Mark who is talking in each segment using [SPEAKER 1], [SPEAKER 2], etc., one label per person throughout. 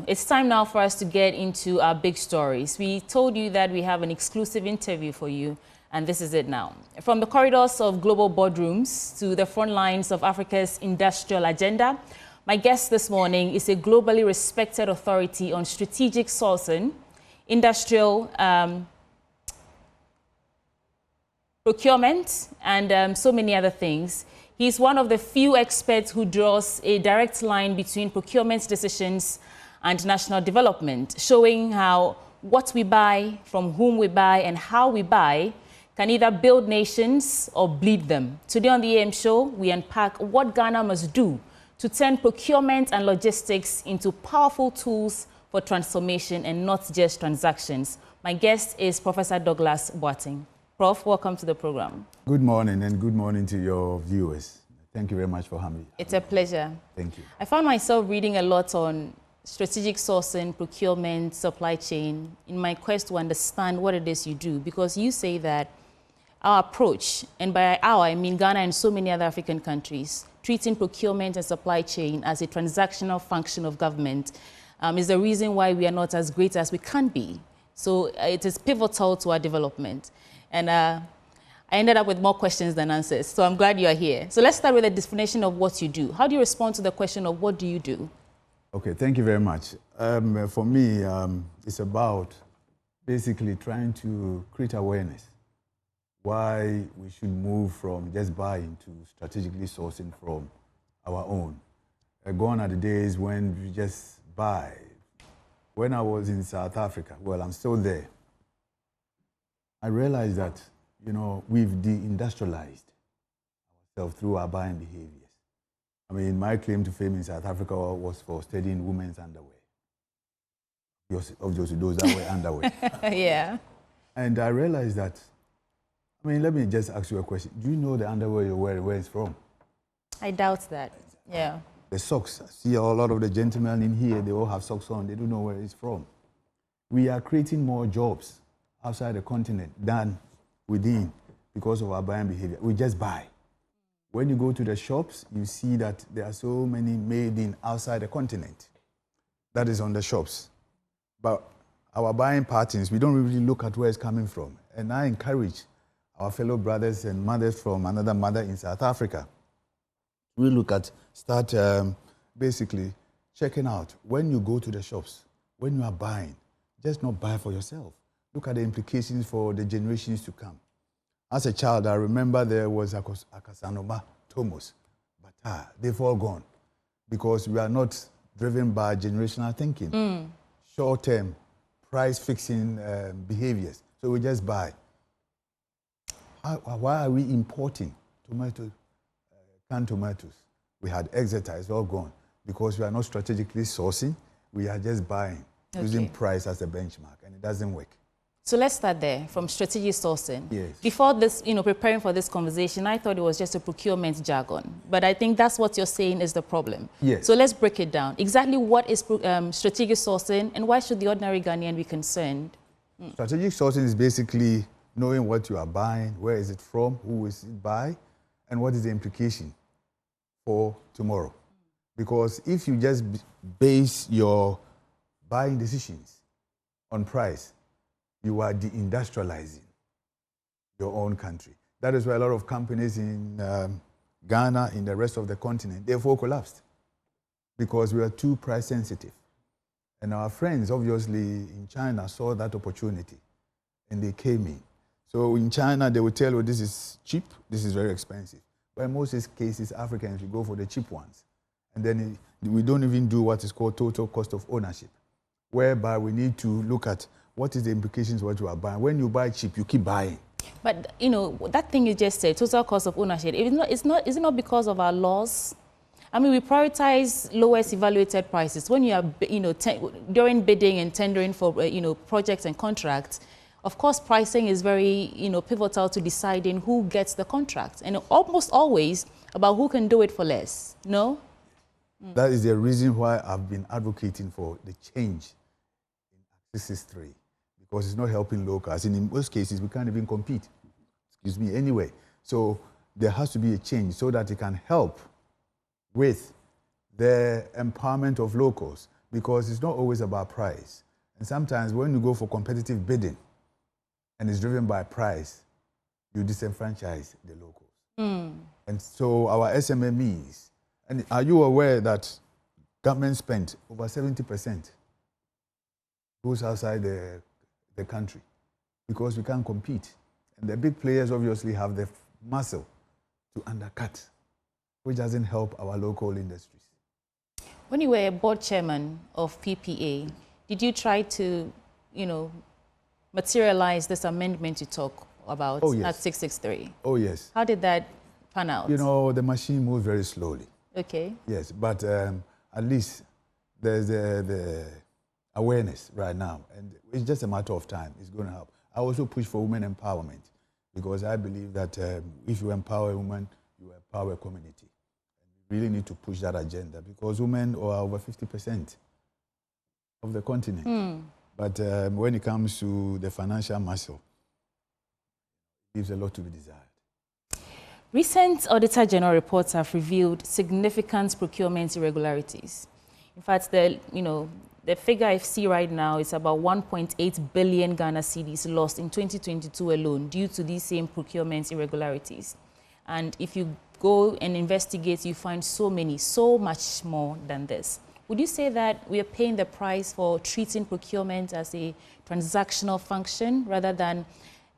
[SPEAKER 1] It's time now for us to get into our big stories. We told you that we have an exclusive interview for you, and this is it now. From the corridors of global boardrooms to the front lines of Africa's industrial agenda, my guest this morning is a globally respected authority on strategic sourcing, industrial procurement, and so many other things. He's one of the few experts who draws a direct line between procurement decisions and national development, showing how what we buy, from whom we buy, and how we buy can either build nations or bleed them. Today on the AM show, we unpack what Ghana must do to turn procurement and logistics into powerful tools for transformation and not just transactions. My guest is Professor Douglas Boateng. Prof, welcome to the program.
[SPEAKER 2] Good morning, and good morning to your viewers. Thank you very much for having me.
[SPEAKER 1] It's a pleasure.
[SPEAKER 2] Thank you.
[SPEAKER 1] I found myself reading a lot on strategic sourcing, procurement, supply chain, in my quest to understand what it is you do, because you say that our approach, and by our, I mean Ghana and so many other African countries, treating procurement and supply chain as a transactional function of government is the reason why we are not as great as we can be. So it is pivotal to our development. And I ended up with more questions than answers, so I'm glad you are here. So let's start with a definition of what you do. How do you respond to the question of what do you do?
[SPEAKER 2] Okay, thank you very much. For me, it's about basically trying to create awareness why we should move from just buying to strategically sourcing from our own. Gone are the days when we just buy. When I was in South Africa, well, I'm still there, I realized that, you know, we've de-industrialized ourselves through our buying behaviors. I mean, my claim to fame in South Africa was for studying women's underwear. Obviously, those that wear underwear.
[SPEAKER 1] Yeah.
[SPEAKER 2] And I realized that, I mean, let me just ask you a question. Do you know the underwear you're wearing, where it's from?
[SPEAKER 1] I doubt that, yeah.
[SPEAKER 2] The socks. I see a lot of the gentlemen in here, they all have socks on. They don't know where it's from. We are creating more jobs outside the continent than within because of our buying behavior. We just buy. When you go to the shops, you see that there are so many made in outside the continent. That is on the shops. But our buying patterns, we don't really look at where it's coming from. And I encourage our fellow brothers and mothers from another mother in South Africa. We look at, start basically checking out when you go to the shops, when you are buying, just not buy for yourself. Look at the implications for the generations to come. As a child, I remember there was a Casanova, Thomas, but they've all gone because we are not driven by generational thinking, short-term, price-fixing behaviors. So we just buy. Why are we importing canned tomatoes? We had Exeter, it's all gone because we are not strategically sourcing. We are just buying, using price as a benchmark, and it doesn't work.
[SPEAKER 1] So let's start there, from strategic sourcing.
[SPEAKER 2] Yes.
[SPEAKER 1] Before this, preparing for this conversation, I thought it was just a procurement jargon. But I think that's what you're saying is the problem.
[SPEAKER 2] Yes.
[SPEAKER 1] So let's break it down. Exactly what is strategic sourcing, and why should the ordinary Ghanaian be concerned?
[SPEAKER 2] Strategic sourcing is basically knowing what you are buying, where is it from, who is it by, and what is the implication for tomorrow. Because if you just base your buying decisions on price, you are de-industrializing your own country. That is why a lot of companies in Ghana, in the rest of the continent, therefore collapsed because we are too price sensitive. And our friends, obviously, in China saw that opportunity and they came in. So in China, they would tell you this is cheap, this is very expensive. But in most cases, Africans, we go for the cheap ones. And then we don't even do what is called total cost of ownership, whereby we need to look at what is the implications of what you are buying. When you buy cheap, you keep buying.
[SPEAKER 1] But, that thing you just said, total cost of ownership, is it not because of our laws? I mean, we prioritize lowest evaluated prices. When you are, during bidding and tendering for, projects and contracts, of course, pricing is very, pivotal to deciding who gets the contract. And almost always about who can do it for less, no?
[SPEAKER 2] That is the reason why I've been advocating for the change in Axis 3. Because it's not helping locals. And in most cases, we can't even compete. Excuse me, anyway. So there has to be a change so that it can help with the empowerment of locals. because it's not always about price. And sometimes when you go for competitive bidding and it's driven by price, you disenfranchise the locals. And so our SMMEs, and are you aware that government spent over 70% goes outside the country because we can't compete. And the big players obviously have the muscle to undercut, which doesn't help our local industries.
[SPEAKER 1] When you were a board chairman of PPA, did you try to, materialize this amendment you talk about at 663?
[SPEAKER 2] Oh, yes.
[SPEAKER 1] How did that pan out?
[SPEAKER 2] The machine moves very slowly.
[SPEAKER 1] Okay.
[SPEAKER 2] Yes, but at least there's the awareness right now, and it's just a matter of time. It's going to help. I also push for women empowerment because I believe that if you empower a woman, you empower a community. And we really need to push that agenda because women are over 50% of the continent. But when it comes to the financial muscle, it leaves a lot to be desired.
[SPEAKER 1] Recent Auditor General reports have revealed significant procurement irregularities. In fact, the figure I see right now is about 1.8 billion Ghana cedis lost in 2022 alone due to these same procurement irregularities. And if you go and investigate, you find so much more than this. Would you say that we are paying the price for treating procurement as a transactional function rather than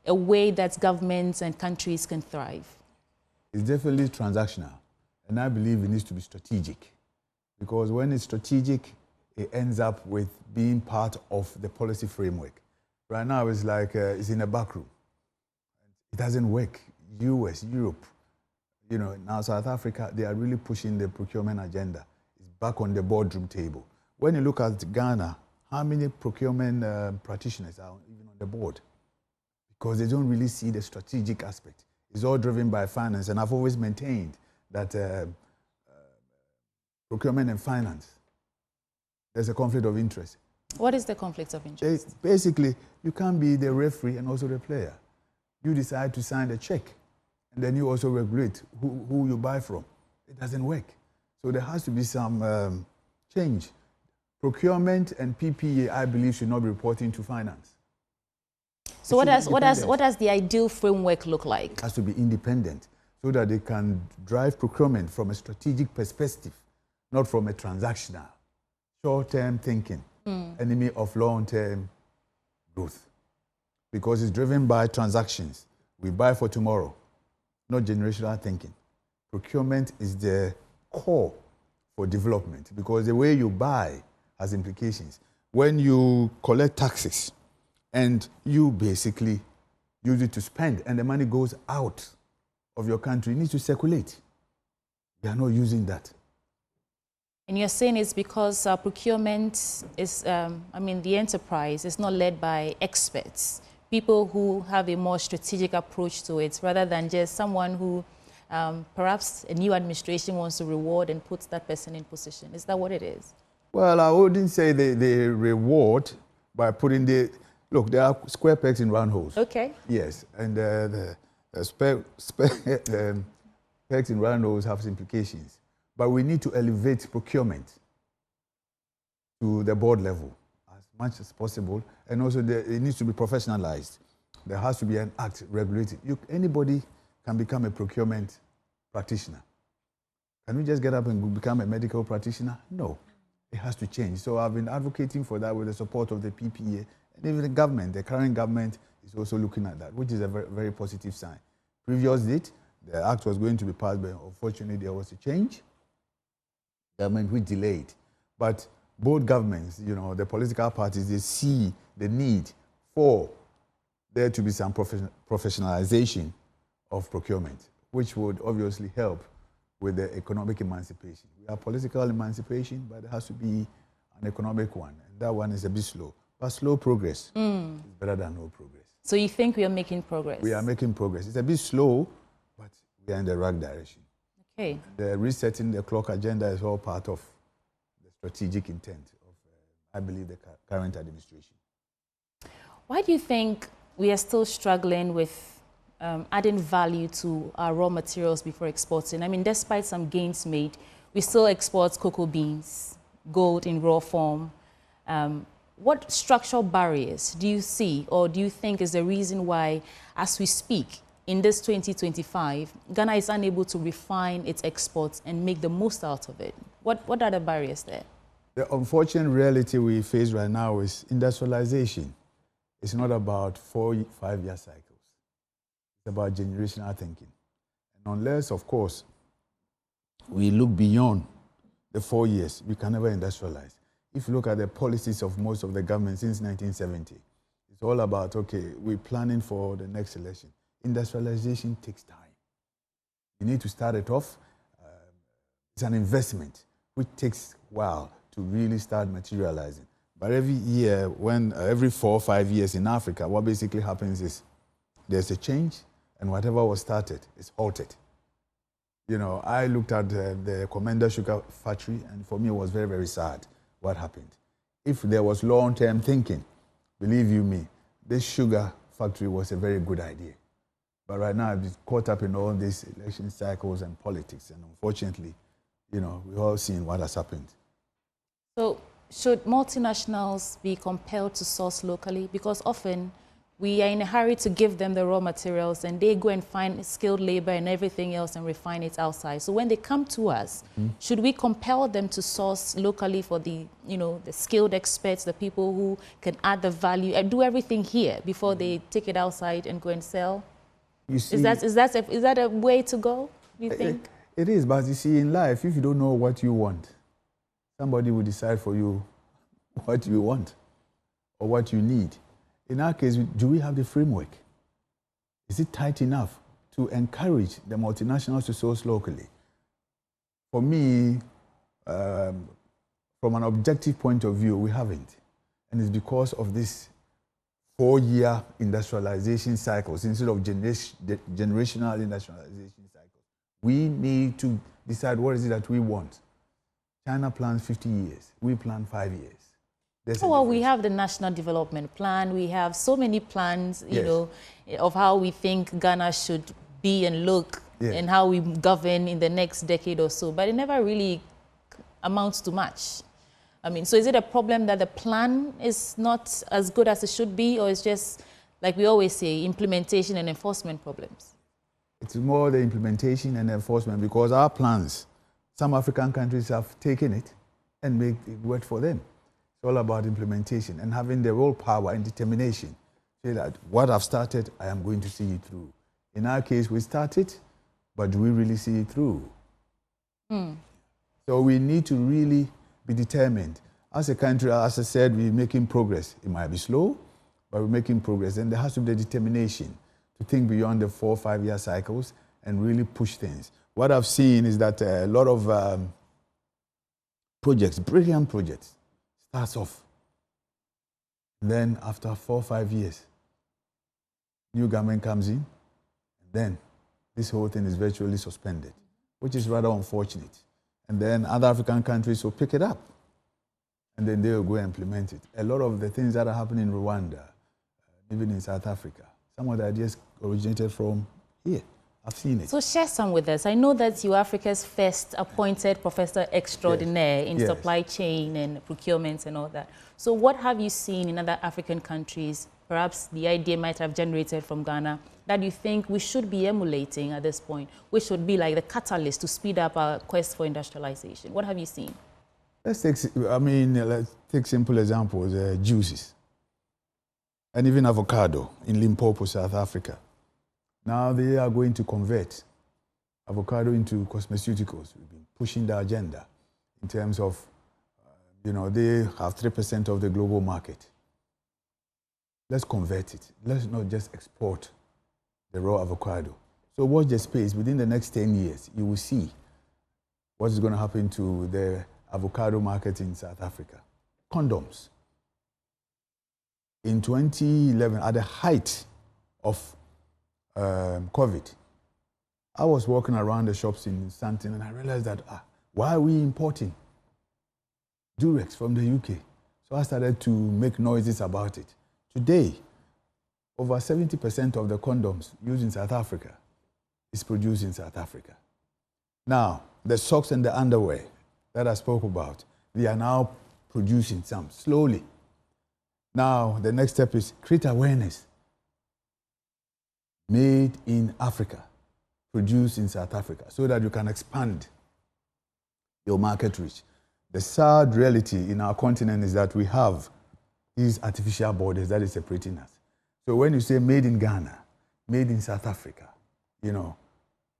[SPEAKER 1] a way that governments and countries can thrive?
[SPEAKER 2] It's definitely transactional, and I believe it needs to be strategic, because when it's strategic, it ends up with being part of the policy framework. Right now, it's like it's in a back room. It doesn't work. US, Europe, now South Africa, they are really pushing the procurement agenda. It's back on the boardroom table. When you look at Ghana, how many procurement practitioners are even on the board? Because they don't really see the strategic aspect. It's all driven by finance, and I've always maintained that procurement and finance, there's a conflict of interest.
[SPEAKER 1] What is the conflict of interest?
[SPEAKER 2] Basically, you can't be the referee and also the player. You decide to sign the check, and then you also regulate who you buy from. It doesn't work. So there has to be some change. Procurement and PPA, I believe, should not be reporting to finance.
[SPEAKER 1] So what does the ideal framework look like?
[SPEAKER 2] It has to be independent so that they can drive procurement from a strategic perspective, not from a transactional, short-term thinking, enemy of long-term growth. Because it's driven by transactions. We buy for tomorrow, not generational thinking. Procurement is the core for development because the way you buy has implications. When you collect taxes, and you basically use it to spend, and the money goes out of your country, it needs to circulate. We are not using that.
[SPEAKER 1] And you're saying it's because procurement is, the enterprise is not led by experts, people who have a more strategic approach to it, rather than just someone who perhaps a new administration wants to reward and puts that person in position. Is that what it is? Well,
[SPEAKER 2] I wouldn't say they reward by putting the... Look, there are square pegs in round holes.
[SPEAKER 1] Okay.
[SPEAKER 2] Yes, and the pegs in round holes have implications. But we need to elevate procurement to the board level as much as possible. And also, it needs to be professionalized. There has to be an act regulated. Anybody can become a procurement practitioner. Can we just get up and become a medical practitioner? No, it has to change. So I've been advocating for that with the support of the PPA. And even the government, the current government, is also looking at that, which is a very, very positive sign. Previous date, the act was going to be passed, but unfortunately there was a change. Government which delayed. But both governments, the political parties, they see the need for there to be some professionalization of procurement, which would obviously help with the economic emancipation. We have political emancipation, but there has to be an economic one, and that one is a bit slow. But slow progress is better than no progress.
[SPEAKER 1] So you think we are making progress?
[SPEAKER 2] We are making progress. It's a bit slow, but we are in the right direction.
[SPEAKER 1] Okay.
[SPEAKER 2] The resetting the clock agenda is all part of the strategic intent of, I believe, the current administration.
[SPEAKER 1] Why do you think we are still struggling with adding value to our raw materials before exporting? Despite some gains made, we still export cocoa beans, gold in raw form. What structural barriers do you see or do you think is the reason why, as we speak, in this 2025, Ghana is unable to refine its exports and make the most out of it? What are the barriers there?
[SPEAKER 2] The unfortunate reality we face right now is industrialization. It's not about 4 5-year cycles. It's about generational thinking. And unless, of course, we look beyond the 4 years, we can never industrialize. If you look at the policies of most of the governments since 1970, it's all about, okay, we're planning for the next election. Industrialization takes time. You need to start it off. It's an investment, which takes a while to really start materializing. But every year, every 4 or 5 years in Africa, what basically happens is there's a change, and whatever was started is halted. You know, I looked at the Commander Sugar Factory, and for me, it was very, very sad what happened. If there was long-term thinking, believe you me, this sugar factory was a very good idea. But right now, it's caught up in all these election cycles and politics, and unfortunately, you know, we've all seen what has happened.
[SPEAKER 1] So, should multinationals be compelled to source locally? Because often we are in a hurry to give them the raw materials and they go and find skilled labor and everything else and refine it outside. So when they come to us, should we compel them to source locally for the, you know, the skilled experts, the people who can add the value and do everything here before they take it outside and go and sell? You see, is that a way to go, you think?
[SPEAKER 2] It is, but you see, in life, if you don't know what you want, somebody will decide for you what you want or what you need. In our case, do we have the framework? Is it tight enough to encourage the multinationals to source locally? For me, from an objective point of view, we haven't. And it's because of this 4-year industrialization cycles instead of generational industrialization cycles. We need to decide what is it that we want. China plans 50 years. We plan 5 years.
[SPEAKER 1] Well, we have the National Development Plan. We have so many plans, you know, of how we think Ghana should be and look and how we govern in the next decade or so. But it never really amounts to much. I mean, so is it a problem that the plan is not as good as it should be, or it's just, like we always say, implementation and enforcement problems?
[SPEAKER 2] It's more the implementation and enforcement, because our plans, some African countries have taken it and made it work for them. It's all about implementation and having the real power and determination. Say that what I've started, I am going to see it through. In our case, we started, but do we really see it through? So we need to really be determined. As a country, as I said, we're making progress. It might be slow, but we're making progress. And there has to be the determination to think beyond the 4 or 5 year cycles and really push things. What I've seen is that a lot of projects, brilliant projects, starts off. And then after 4 or 5 years, new government comes in, and then this whole thing is virtually suspended, which is rather unfortunate. And then other African countries will pick it up, and then they will go and implement it. A lot of the things that are happening in Rwanda, even in South Africa, some of the ideas originated from here. I've seen it.
[SPEAKER 1] So share some with us. I know that you're Africa's first appointed professor extraordinaire in supply chain and procurement and all that. So what have you seen in other African countries, perhaps the idea might have generated from Ghana, that you think we should be emulating at this point, which should be like the catalyst to speed up our quest for industrialization? What have you seen?
[SPEAKER 2] Let's take simple examples, juices, and even avocado in Limpopo, South Africa. Now they are going to convert avocado into cosmeceuticals. We've been pushing the agenda in terms of, they have 3% of the global market. Let's convert it. Let's not just export the raw avocado. So watch the space. Within the next 10 years, you will see what is going to happen to the avocado market in South Africa. Condoms. In 2011, at the height of COVID, I was walking around the shops in Santin and I realized that, why are we importing Durex from the UK? So I started to make noises about it. Today, over 70% of the condoms used in South Africa is produced in South Africa. Now, the socks and the underwear that I spoke about, They are now producing some, slowly. Now, the next step is create awareness. Made in Africa, produced in South Africa, so that you can expand your market reach. The sad reality in our continent is that we have these artificial borders that is separating us. So when you say made in Ghana, made in South Africa, you know,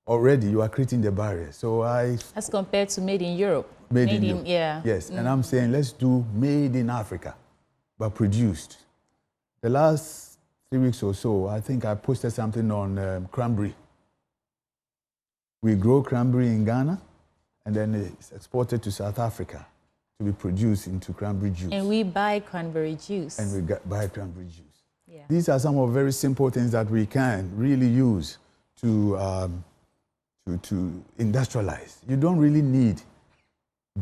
[SPEAKER 2] already you are creating the barrier. So
[SPEAKER 1] as compared to made in Europe.
[SPEAKER 2] Made in Europe.
[SPEAKER 1] Yeah.
[SPEAKER 2] Yes, and I'm saying let's do made in Africa, but produced. The last 3 weeks or so, I think I posted something on cranberry. We grow cranberry in Ghana, and then it's exported to South Africa to be produced into cranberry juice.
[SPEAKER 1] And we buy cranberry juice.
[SPEAKER 2] And we buy cranberry juice.
[SPEAKER 1] Yeah.
[SPEAKER 2] These are some of very simple things that we can really use to industrialize. You don't really need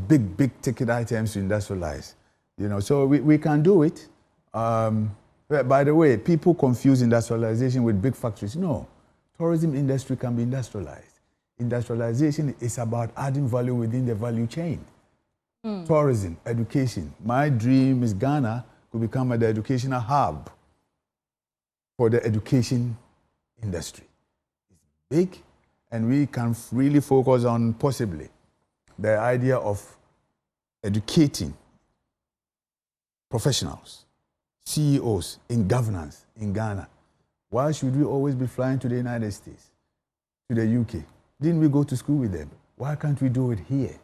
[SPEAKER 2] big ticket items to industrialize. You know, so we can do it. By the way, people confuse industrialization with big factories. No, tourism industry can be industrialized. Industrialization is about adding value within the value chain. Tourism, education. My dream is Ghana could become the educational hub for the education industry. It's big, and we can really focus on possibly the idea of educating professionals, CEOs in governance in Ghana. Why should we always be flying to the United States, to the UK? Didn't we go to school with them? Why can't we do it here?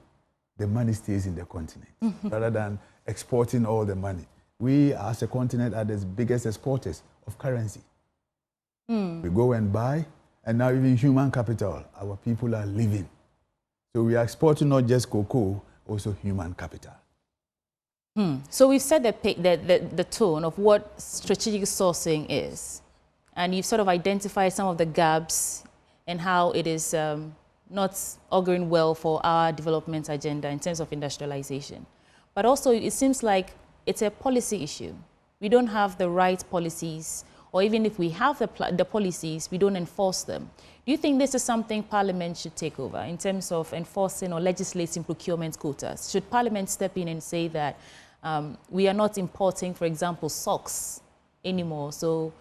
[SPEAKER 2] The money stays in the continent rather than exporting all the money. We, as a continent, are the biggest exporters of currency. We go and buy, and now even human capital, our people are living. So we are exporting not just cocoa, also human capital.
[SPEAKER 1] So we've set the tone of what strategic sourcing is, and you've sort of identified some of the gaps and how it is not auguring well for our development agenda in terms of industrialization. But also, it seems like it's a policy issue. We don't have the right policies, or even if we have the policies, we don't enforce them. Do you think this is something Parliament should take over in terms of enforcing or legislating procurement quotas? Should Parliament step in and say that we are not importing, for example, socks anymore, so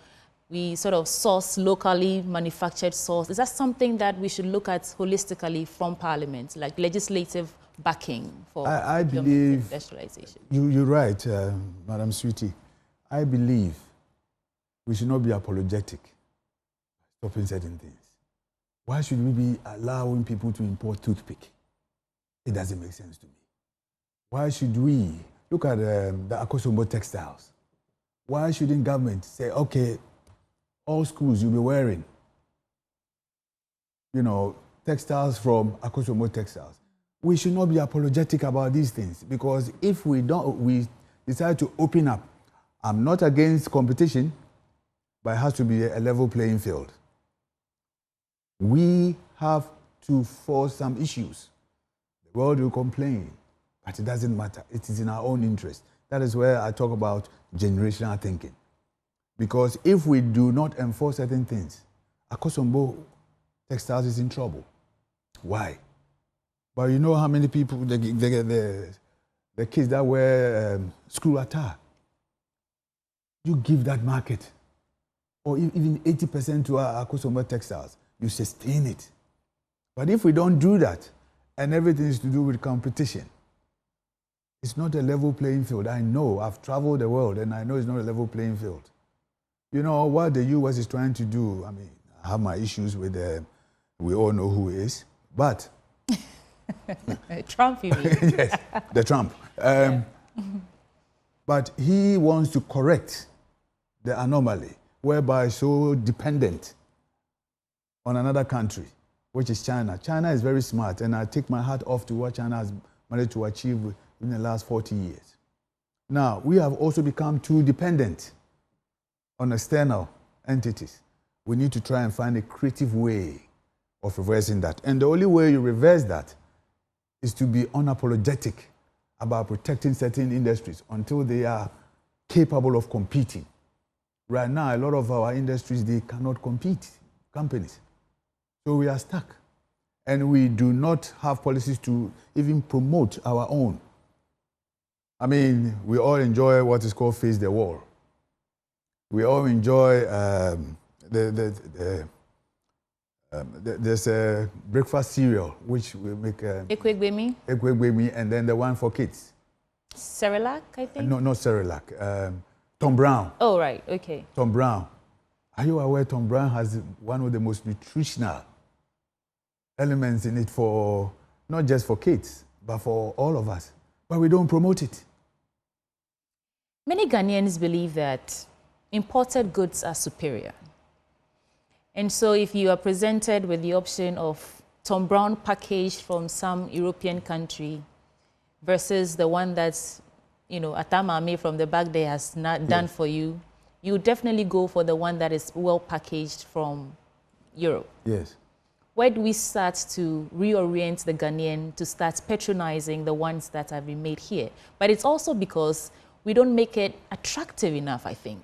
[SPEAKER 1] we sort of source locally manufactured socks? Is that something that we should look at holistically from Parliament, like legislative backing for
[SPEAKER 2] I believe
[SPEAKER 1] industrialization?
[SPEAKER 2] You're right, Madam Sweetie. I believe we should not be apologetic stopping certain things. Why should we be allowing people to import toothpick? It doesn't make sense to me. Why should we look at the Akosombo textiles? Why shouldn't government say, okay, all schools you'll be wearing, you know, textiles from Akosombo textiles? We should not be apologetic about these things, because if we decide to open up. I'm not against competition, but it has to be a level playing field. We have to force some issues. The world will complain, but it doesn't matter. It is in our own interest. That is where I talk about generational thinking. Because if we do not enforce certain things, Akosombo Textiles is in trouble. Why? But you know how many people, the kids that wear screw attire, you give that market, or even 80% to our Akosombo Textiles, you sustain it. But if we don't do that, and everything is to do with competition, it's not a level playing field. I know, I've traveled the world, and I know it's not a level playing field. You know, what the US is trying to do, I mean, I have my issues with we all know who he is, but...
[SPEAKER 1] Trump, you mean?
[SPEAKER 2] Yes, the Trump. But he wants to correct the anomaly, whereby so dependent on another country, which is China. China is very smart, and I take my hat off to what China has managed to achieve in the last 40 years. Now, we have also become too dependent on external entities. We need to try and find a creative way of reversing that. And the only way you reverse that is to be unapologetic about protecting certain industries until they are capable of competing. Right now, a lot of our industries, they cannot compete, companies. So we are stuck. And we do not have policies to even promote our own. I mean, we all enjoy what is called face the wall. We all enjoy there's a breakfast cereal which we make Ekwegbemi, and then the one for kids.
[SPEAKER 1] Cerelac, I think.
[SPEAKER 2] No, not Cerelac. Tom Brown.
[SPEAKER 1] Oh, right. Okay.
[SPEAKER 2] Tom Brown. Are you aware Tom Brown has one of the most nutritional elements in it for not just for kids, but for all of us? But we don't promote it.
[SPEAKER 1] Many Ghanaians believe that imported goods are superior. And so if you are presented with the option of Tom Brown packaged from some European country versus the one that's, you know, Atamame from the back there has not done for you, you definitely go for the one that is well packaged from Europe.
[SPEAKER 2] Yes.
[SPEAKER 1] Where do we start to reorient the Ghanaian to start patronizing the ones that have been made here? But it's also because we don't make it attractive enough, I think.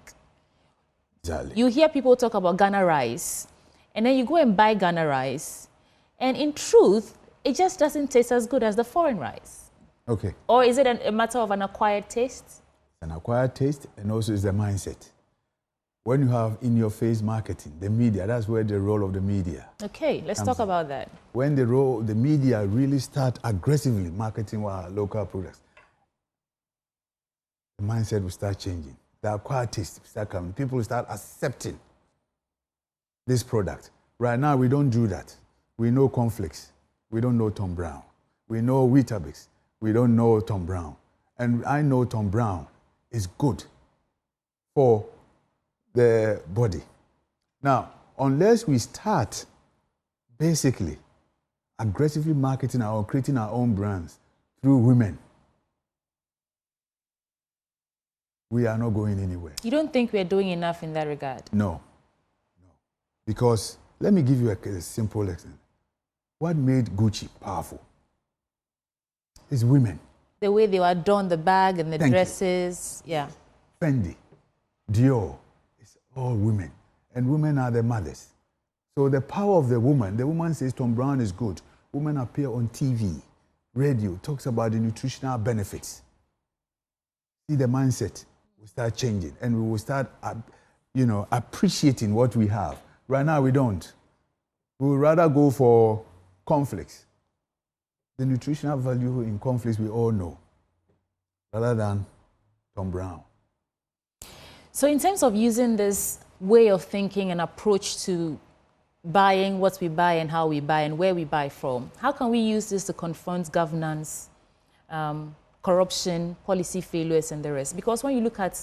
[SPEAKER 2] Exactly.
[SPEAKER 1] You hear people talk about Ghana rice, and then you go and buy Ghana rice, and in truth, it just doesn't taste as good as the foreign rice.
[SPEAKER 2] Okay.
[SPEAKER 1] Or is it a matter of an acquired taste?
[SPEAKER 2] An acquired taste, and also it's the mindset. When you have in-your-face marketing, the media, that's where the role of the media.
[SPEAKER 1] Okay, let's talk about that.
[SPEAKER 2] When the media really start aggressively marketing our local products, the mindset will start changing. The acquired taste will start coming. People will start accepting this product. Right now, we don't do that. We know cornflakes. We don't know Tom Brown. We know Weetabix. We don't know Tom Brown. And I know Tom Brown is good for the body. Now, unless we start basically aggressively marketing or creating our own brands through women, we are not going anywhere.
[SPEAKER 1] You don't think we're doing enough in that regard?
[SPEAKER 2] No. No. Because let me give you a simple example. What made Gucci powerful is women.
[SPEAKER 1] The way they adorn the bag and the dresses, yeah.
[SPEAKER 2] Fendi, Dior, it's all women. And women are the mothers. So the power of the woman says Tom Brown is good. Women appear on TV, radio, talks about the nutritional benefits. See, the mindset will start changing, and we will start, appreciating what we have. Right now, we don't. We would rather go for cornflakes. The nutritional value in cornflakes we all know, rather than Tom Brown.
[SPEAKER 1] So in terms of using this way of thinking and approach to buying what we buy and how we buy and where we buy from, how can we use this to confront governance, corruption, policy failures, and the rest? Because when you look at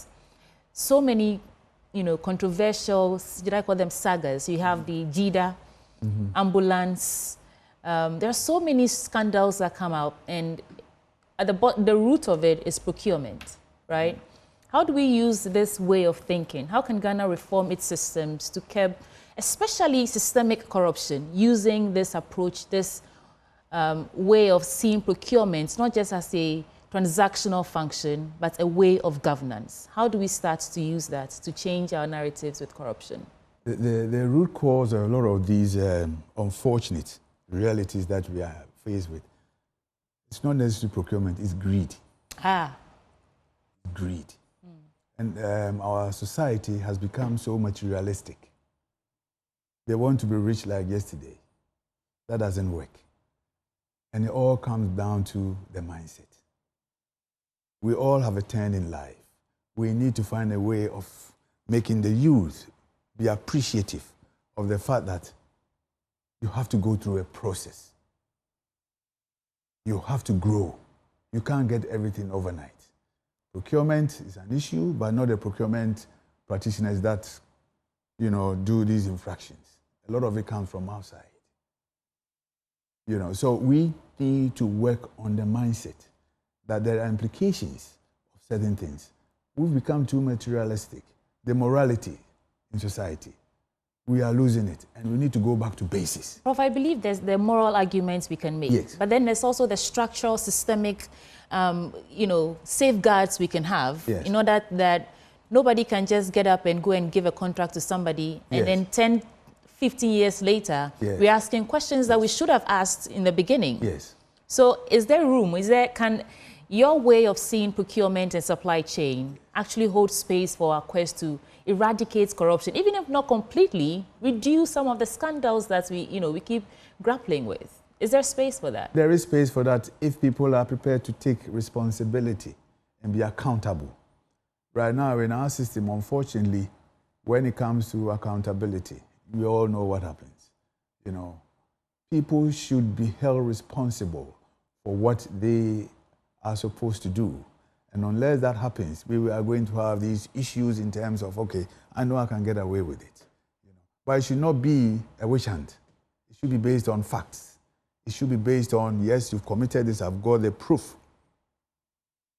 [SPEAKER 1] so many, controversial, did I call them sagas? You have the JIDA, ambulance. There are so many scandals that come out, and at the root of it is procurement, right? How do we use this way of thinking? How can Ghana reform its systems to curb, especially systemic corruption, using this approach, this way of seeing procurement, not just as a transactional function, but a way of governance? How do we start to use that to change our narratives with corruption?
[SPEAKER 2] The root cause of a lot of these unfortunate realities that we are faced with, it's not necessarily procurement, it's greed. Greed. And our society has become so materialistic. They want to be rich like yesterday. That doesn't work. And it all comes down to the mindset. We all have a turn in life. We need to find a way of making the youth be appreciative of the fact that you have to go through a process. You have to grow. You can't get everything overnight. Procurement is an issue, but not the procurement practitioners that, do these infractions. A lot of it comes from outside. So we need to work on the mindset that there are implications of certain things. We've become too materialistic. The morality in society, we are losing it, and we need to go back to basics.
[SPEAKER 1] Prof, I believe there's the moral arguments we can make,
[SPEAKER 2] yes.
[SPEAKER 1] But then there's also the structural, systemic, safeguards we can have,
[SPEAKER 2] yes.
[SPEAKER 1] in order that nobody can just get up and go and give a contract to somebody, and
[SPEAKER 2] yes.
[SPEAKER 1] then 10, 15 years later,
[SPEAKER 2] yes.
[SPEAKER 1] we're asking questions that we should have asked in the beginning.
[SPEAKER 2] Yes.
[SPEAKER 1] So is there room? your way of seeing procurement and supply chain actually holds space for our quest to eradicate corruption, even if not completely, reduce some of the scandals that we keep grappling with. Is there space for that?
[SPEAKER 2] There is space for that if people are prepared to take responsibility and be accountable. Right now in our system, unfortunately, when it comes to accountability, we all know what happens. People should be held responsible for what they are supposed to do. And unless that happens, we are going to have these issues in terms of, okay, I know I can get away with it. But it should not be a witch hunt. It should be based on facts. It should be based on, yes, you've committed this, I've got the proof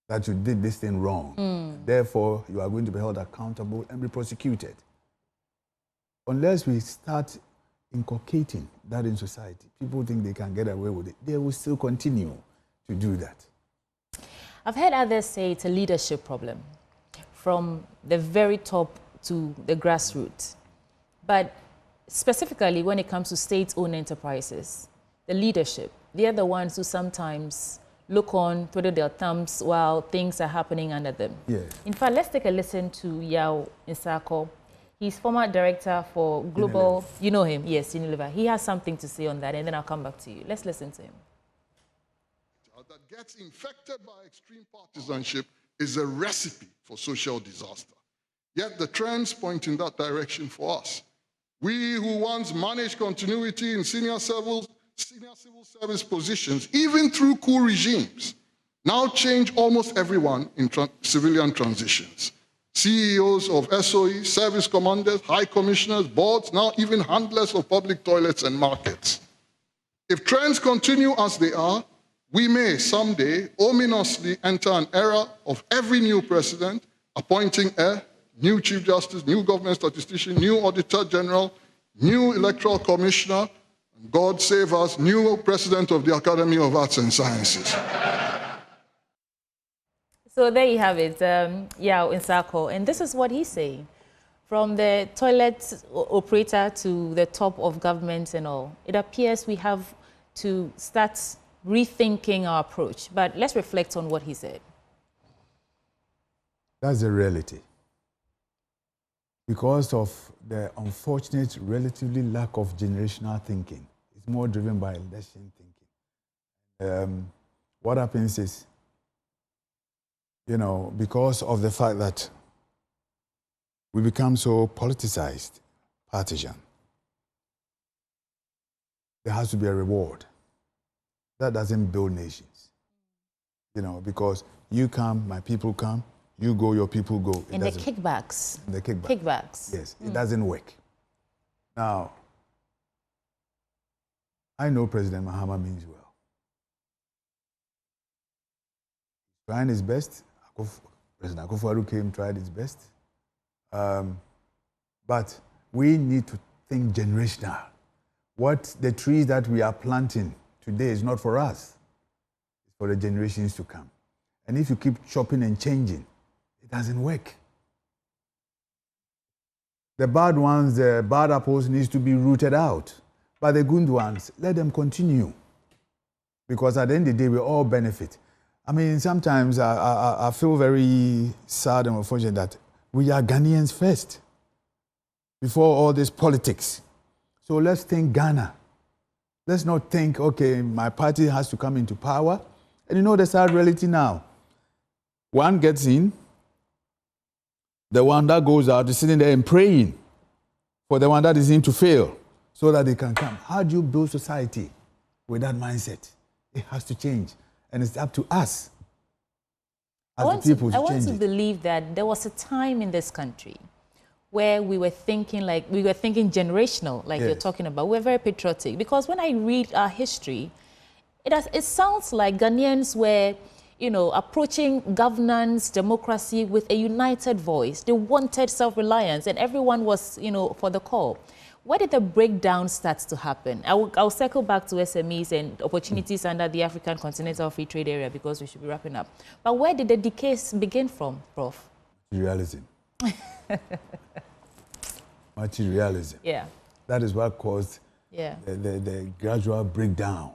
[SPEAKER 2] that you did this thing wrong. Therefore, you are going to be held accountable and be prosecuted. Unless we start inculcating that in society, people think they can get away with it. They will still continue to do that.
[SPEAKER 1] I've heard others say it's a leadership problem from the very top to the grassroots. But specifically when it comes to state-owned enterprises, the leadership, they're the ones who sometimes look on, twiddle their thumbs while things are happening under them.
[SPEAKER 2] Yeah.
[SPEAKER 1] In fact, let's take a listen to Yao Nsako. He's former director for Global, you know him, yes, Unilever. He has something to say on that, and then I'll come back to you. Let's listen to him.
[SPEAKER 3] That gets infected by extreme partisanship is a recipe for social disaster. Yet the trends point in that direction for us. We who once managed continuity in senior civil service positions, even through coup regimes, now change almost everyone in civilian transitions. CEOs of SOE, service commanders, high commissioners, boards, now even handlers of public toilets and markets. If trends continue as they are, we may someday ominously enter an era of every new president appointing a new chief justice, new government statistician, new auditor general, new electoral commissioner, and God save us, new president of the Academy of Arts and Sciences.
[SPEAKER 1] So there you have it, Yao Nsako, and this is what he's saying. From the toilet operator to the top of government and all, it appears we have to start rethinking our approach. But let's reflect on what he said.
[SPEAKER 2] That's the reality. Because of the unfortunate relatively lack of generational thinking, it's more driven by election thinking. What happens is, because of the fact that we become so politicized, partisan, there has to be a reward. That doesn't build nations. Because you come, my people come, you go, your people go.
[SPEAKER 1] And the kickbacks.
[SPEAKER 2] The kickbacks.
[SPEAKER 1] Kickbacks.
[SPEAKER 2] Yes, it doesn't work. Now, I know President Mahama means well. He's trying his best. President Akufo-Addo came, tried his best. But we need to think generational. What the trees that we are planting today is not for us. It's for the generations to come. And if you keep chopping and changing, it doesn't work. The bad ones, the bad apples needs to be rooted out. But the good ones, let them continue. Because at the end of the day, we all benefit. I mean, sometimes I feel very sad and unfortunate that we are Ghanaians first, before all this politics. So let's think Ghana. Let's not think, okay, my party has to come into power. And the sad reality now. One gets in, the one that goes out is sitting there and praying for the one that is in to fail so that they can come. How do you build society with that mindset? It has to change. And it's up to us as the people to change it. I want
[SPEAKER 1] to believe that there was a time in this country where we were thinking generational, like
[SPEAKER 2] yes.
[SPEAKER 1] You're talking about. We're very patriotic. Because when I read our history, it sounds like Ghanaians were, approaching governance, democracy with a united voice. They wanted self-reliance, and everyone was, for the call. Where did the breakdown start to happen? I'll circle back to SMEs and opportunities under the African Continental Free Trade Area because we should be wrapping up. But where did the decay begin from, Prof?
[SPEAKER 2] Materialism. Materialism.
[SPEAKER 1] Yeah.
[SPEAKER 2] That is what caused the gradual breakdown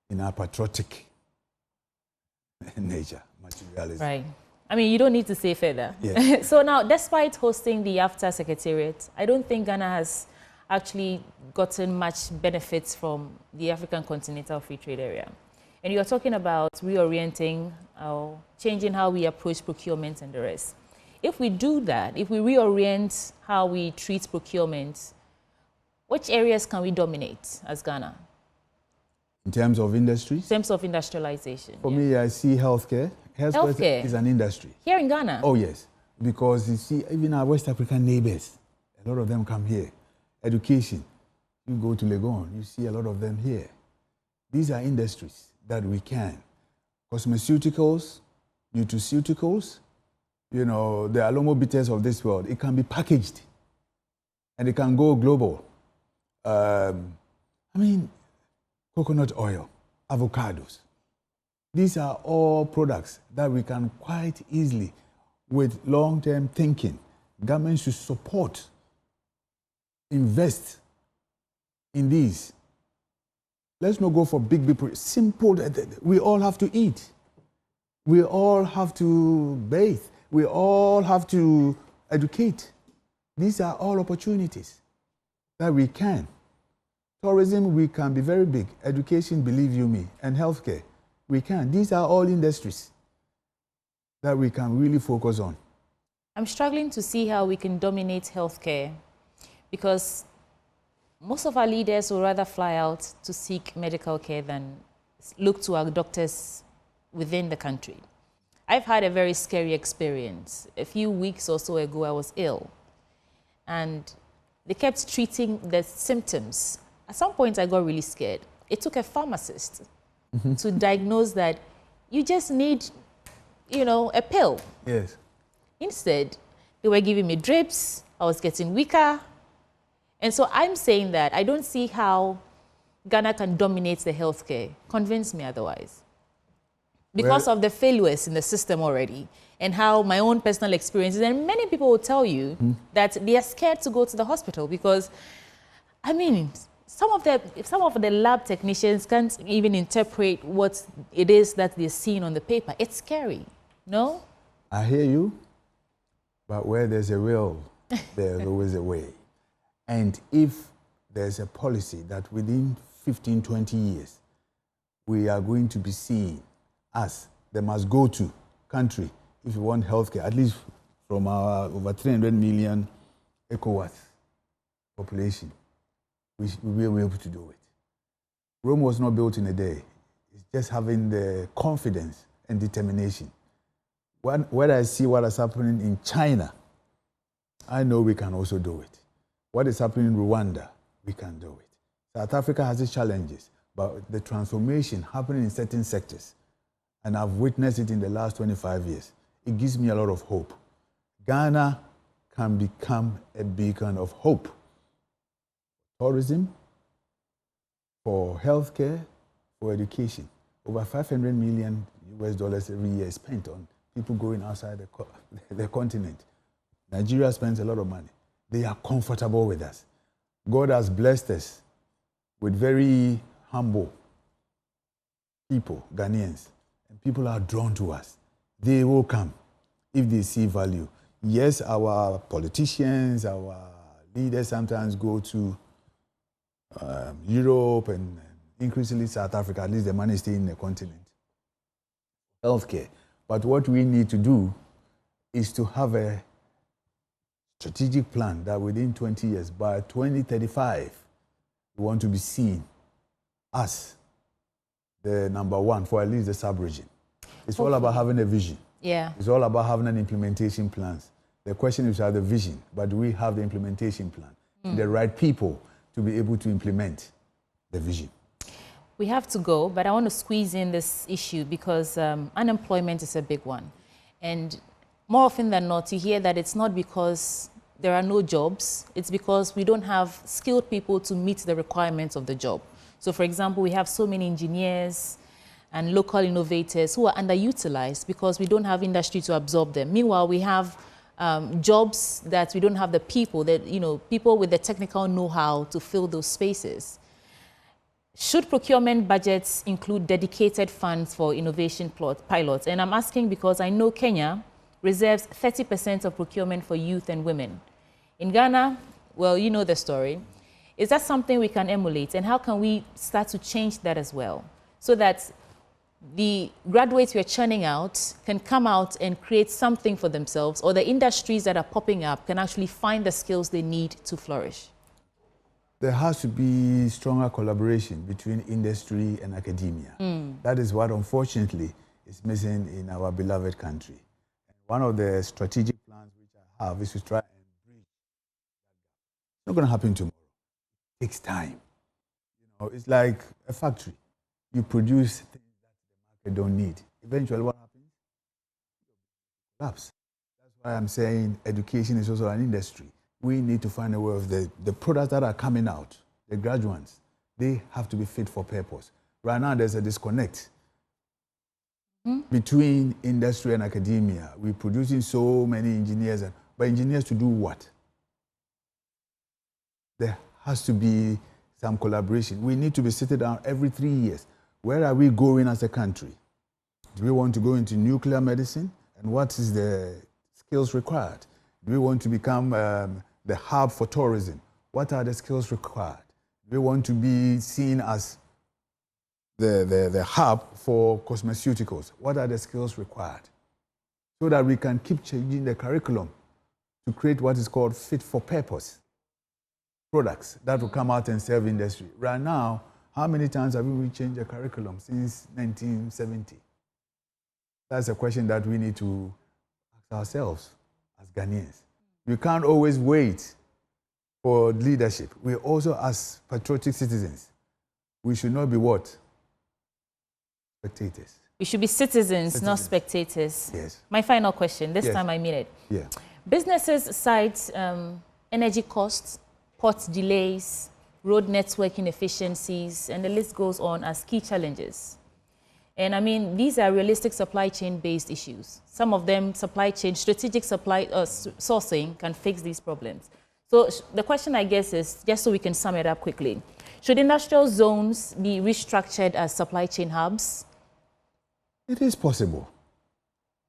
[SPEAKER 2] in our patriotic nature, materialism.
[SPEAKER 1] Right. I mean, you don't need to say further.
[SPEAKER 2] Yeah.
[SPEAKER 1] So now, despite hosting the AFTA Secretariat, I don't think Ghana has actually gotten much benefits from the African Continental Free Trade Area. And you're talking about reorienting or changing how we approach procurement and the rest. If we do that, if we reorient how we treat procurement, which areas can we dominate as Ghana?
[SPEAKER 2] In terms of industries?
[SPEAKER 1] In terms of industrialization.
[SPEAKER 2] For me, I see healthcare. Healthcare is an industry.
[SPEAKER 1] Here in Ghana?
[SPEAKER 2] Oh, yes. Because you see, even our West African neighbors, a lot of them come here. Education. You go to Legon, you see a lot of them here. These are industries that we can. Cosmeceuticals, nutraceuticals, you know, the aromabitters of this world, it can be packaged and it can go global. I mean, coconut oil, avocados. These are all products that we can quite easily, with long-term thinking, government should support, invest in these. Let's not go for big, simple. We all have to eat. We all have to bathe. We all have to educate. These are all opportunities that we can. Tourism, we can be very big. Education, believe you me, and healthcare, we can. These are all industries that we can really focus on.
[SPEAKER 1] I'm struggling to see how we can dominate healthcare because most of our leaders will rather fly out to seek medical care than look to our doctors within the country. I've had a very scary experience. A few weeks or so ago, I was ill, and they kept treating the symptoms. At some point, I got really scared. It took a pharmacist to diagnose that you just need, you know, a pill.
[SPEAKER 2] Yes.
[SPEAKER 1] Instead, they were giving me drips. I was getting weaker. And so I'm saying that I don't see how Ghana can dominate the healthcare. Convince me otherwise. Because of the failures in the system already and how my own personal experiences, and many people will tell you that they are scared to go to the hospital because, I mean, some of the lab technicians can't even interpret what it is that they're seeing on the paper. It's scary, no?
[SPEAKER 2] I hear you, but where there's a will, there's always a way. And if there's a policy that within 15, 20 years, we are going to be seen as the must-go-to country if you want healthcare, at least from our over 300 million ECOWAS population, we will be able to do it. Rome was not built in a day. It's just having the confidence and determination. When I see what is happening in China, I know we can also do it. What is happening in Rwanda, we can do it. South Africa has its challenges, but the transformation happening in certain sectors, and I've witnessed it in the last 25 years, it gives me a lot of hope. Ghana can become a beacon of hope. Tourism, for healthcare, for education. Over $500 million every year is spent on people going outside the continent. Nigeria spends a lot of money. They are comfortable with us. God has blessed us with very humble people, Ghanaians, and people are drawn to us. They will come if they see value. Yes, our politicians, our leaders sometimes go to Europe and increasingly South Africa, at least the money stays in the continent. Healthcare. But what we need to do is to have a strategic plan that within 20 years, by 2035, we want to be seen as the number one for at least the sub-region. It's all about having a vision.
[SPEAKER 1] Yeah.
[SPEAKER 2] It's all about having an implementation plan. The question is the vision, but do we have the implementation plan? The right people to be able to implement the vision.
[SPEAKER 1] We have to go, but I want to squeeze in this issue because unemployment is a big one. And more often than not, you hear that it's not because there are no jobs, it's because we don't have skilled people to meet the requirements of the job. So for example, we have so many engineers and local innovators who are underutilized because we don't have industry to absorb them. Meanwhile, we have jobs that we don't have the people, that, you know, people with the technical know-how to fill those spaces. should procurement budgets include dedicated funds for innovation pilots? And I'm asking because I know Kenya reserves 30% of procurement for youth and women. In Ghana, well, you know the story. Is that something we can emulate? And how can we start to change that as well? So that the graduates we're churning out can come out and create something for themselves, or the industries that are popping up can actually find the skills they need to flourish?
[SPEAKER 2] There has to be stronger collaboration between industry and academia. That is what, unfortunately, is missing in our beloved country. And one of the strategic plans which I have is to try and bridge that gap. It's not going to happen tomorrow. It takes time. You know, it's like a factory. You produce things that the market don't need. Eventually, what happens? Collapse. That's why I'm saying education is also an industry. We need to find a way of the products that are coming out, the graduates, they have to be fit for purpose. Right now, there's a disconnect between industry and academia. We're producing so many engineers, but engineers to do what? There has to be some collaboration. We need to be sitting down every 3 years. Where are we going as a country? Do we want to go into nuclear medicine? And what is the skills required? Do we want to become the hub for tourism? What are the skills required? We want to be seen as the hub for cosmeceuticals. What are the skills required? So that we can keep changing the curriculum to create what is called fit for purpose products that will come out and serve industry. Right now, how many times have we changed the curriculum since 1970? That's a question that we need to ask ourselves as Ghanaians. We can't always wait for leadership. We also, as patriotic citizens, we should not be what? Spectators.
[SPEAKER 1] We should be citizens, not spectators.
[SPEAKER 2] Yes.
[SPEAKER 1] My final question, this
[SPEAKER 2] Yes.
[SPEAKER 1] time I mean it.
[SPEAKER 2] Yeah.
[SPEAKER 1] Businesses cite energy costs, port delays, road network inefficiencies, and the list goes on as key challenges. And I mean, these are realistic supply chain-based issues. Some of them, supply chain, strategic supply sourcing can fix these problems. So the question, I guess, is, just so we can sum it up quickly, should industrial zones be restructured as supply chain hubs?
[SPEAKER 2] It is possible.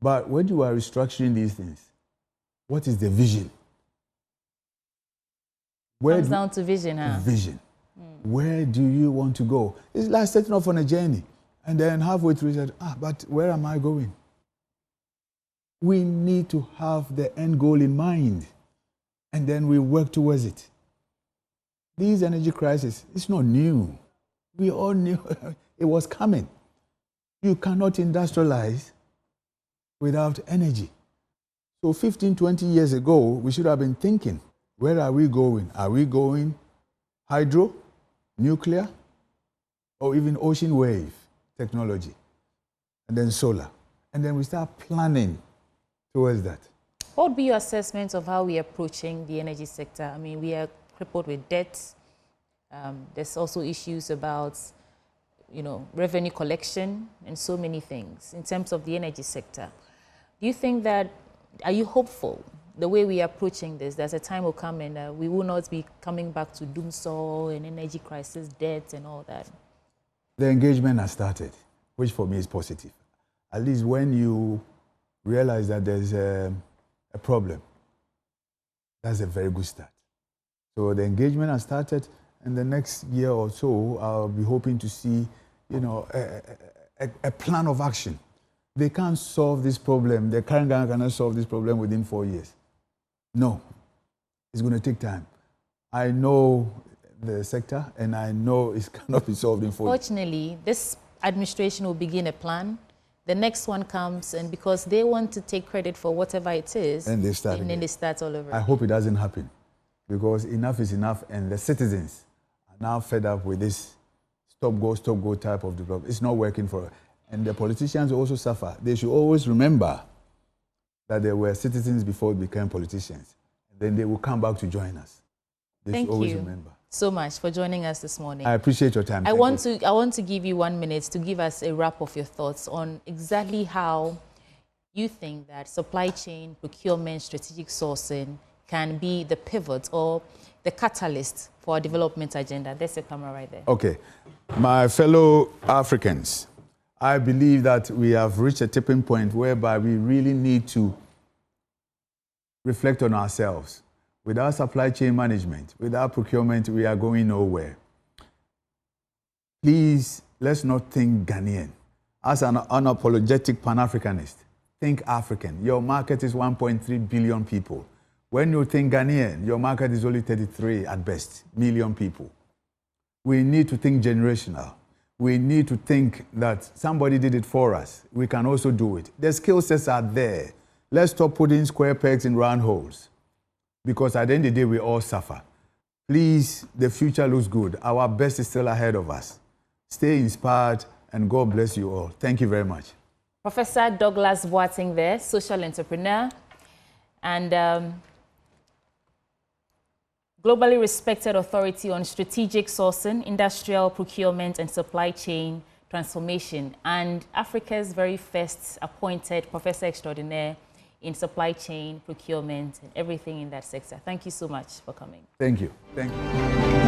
[SPEAKER 2] But when you are restructuring these things, what is the vision?
[SPEAKER 1] Comes down to vision, huh?
[SPEAKER 2] Vision. Where do you want to go? It's like setting off on a journey. And then halfway through, you said, but where am I going? We need to have the end goal in mind, and then we work towards it. These energy crises, it's not new. We all knew it was coming. You cannot industrialize without energy. So 15, 20 years ago, we should have been thinking, where are we going? Are we going hydro, nuclear, or even ocean wave technology, and then solar? And then we start planning towards that.
[SPEAKER 1] What would be your assessment of how we are approaching the energy sector? I mean, we are crippled with debt. There's also issues about, revenue collection and so many things in terms of the energy sector. Do you think that, are you hopeful the way we are approaching this, there's a time will come and we will not be coming back to doomsday and energy crisis, debt and all that?
[SPEAKER 2] The engagement has started, which for me is positive. At least when you realize that there's a problem, that's a very good start. So the engagement has started, and the next year or so, I'll be hoping to see, a plan of action. They can't solve this problem. The current government cannot solve this problem within 4 years. No, it's going to take time. I know the sector, and I know it cannot be solved in 4 years.
[SPEAKER 1] Fortunately, this administration will begin a plan. The next one comes, and because they want to take credit for whatever it is,
[SPEAKER 2] and they start
[SPEAKER 1] then they start all over.
[SPEAKER 2] I hope it doesn't happen, because enough is enough, and the citizens are now fed up with this stop-go type of development. It's not working for us. And the politicians also suffer. They should always remember that they were citizens before they became politicians. And then they will come back to join us. They should always remember.
[SPEAKER 1] So much for joining us this morning.
[SPEAKER 2] I appreciate your time.
[SPEAKER 1] I want to give you 1 minute to give us a wrap of your thoughts on exactly how you think that supply chain, procurement, strategic sourcing can be the pivot or the catalyst for our development agenda. There's a camera right there.
[SPEAKER 2] Okay. My fellow Africans, I believe that we have reached a tipping point whereby we really need to reflect on ourselves. Without supply chain management, without procurement, we are going nowhere. Please, let's not think Ghanaian. As an unapologetic Pan-Africanist, think African. Your market is 1.3 billion people. When you think Ghanaian, your market is only 33 at best million people. We need to think generational. We need to think that somebody did it for us. We can also do it. The skill sets are there. Let's stop putting square pegs in round holes, because at the end of the day, we all suffer. Please, the future looks good. Our best is still ahead of us. Stay inspired, and God bless you all. Thank you very much.
[SPEAKER 1] Professor Douglas Boateng there, social entrepreneur, and globally respected authority on strategic sourcing, industrial procurement, and supply chain transformation, and Africa's very first appointed professor extraordinaire in supply chain, procurement, and everything in that sector. Thank you so much for coming.
[SPEAKER 2] Thank you. Thank you.